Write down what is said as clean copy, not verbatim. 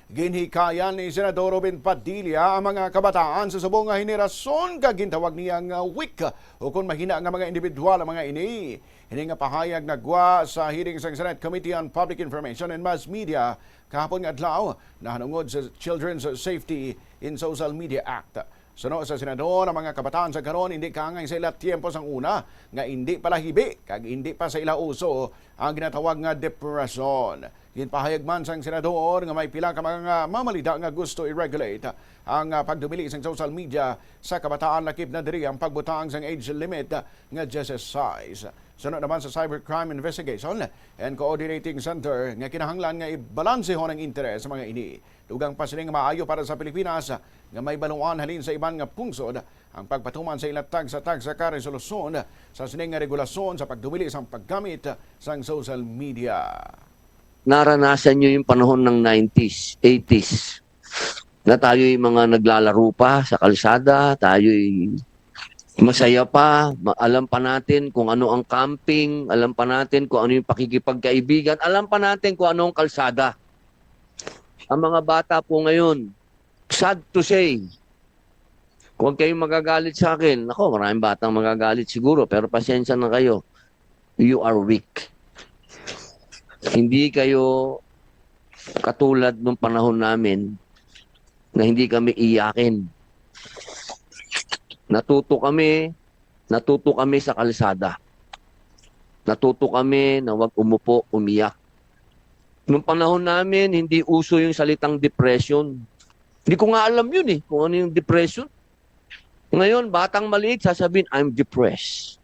Ginhikayan ni Senador Robin Padilla ang mga kabataan sa subong nga henerasyon kag gintawag niya nga weak o kung mahina nga mga individual ang mga ini. Hini nga pahayag nagwa sa hearing sa Senate Committee on Public Information and Mass Media kahapon nga adlaw nahanungod sa Children's Safety in Social Media Act. Suno sa senador, ang mga kabataan sa karon hindi kaangay sa ila tiempo sang una nga hindi pala hibi kag hindi pa sa ila uso ang ginatawag nga depresyon. Ginpahayag man sang senador nga may pila ka mga mamalida nga gusto i-regulate ang pagdumili sa social media sa kabataan lakip na diri ang pagbutang sang age limit nga 16. Sunod naman sa Cybercrime Investigation and Coordinating Center nga kinahanglan nga ibalansehon ang interes sa mga ini. Dugang pa sining maayo para sa Pilipinas nga may baluan halin sa iban nga pungsod ang pagpatuman sa ilatag sa karesolusyon sa sining nga regulasyon sa pagdumili sa paggamit sa social media. Naranasan nyo yung panahon ng 90s, 80s, na tayo'y mga naglalaro pa sa kalsada, tayo'y masaya pa, alam pa natin kung ano ang camping, alam pa natin kung ano yung pakikipagkaibigan, alam pa natin kung ano ang kalsada. Ang mga bata po ngayon, sad to say, kung kayong magagalit sa akin, ako, maraming batang magagalit siguro, pero pasensya na kayo, you are weak. Hindi kayo katulad nung panahon namin na hindi kami iyakin. Natuto kami sa kalsada. Natuto kami na wag umupo, umiyak. Nung panahon namin, hindi uso yung salitang depression. Hindi ko nga alam yun kung ano yung depression. Ngayon, batang maliit, sasabihin, I'm depressed.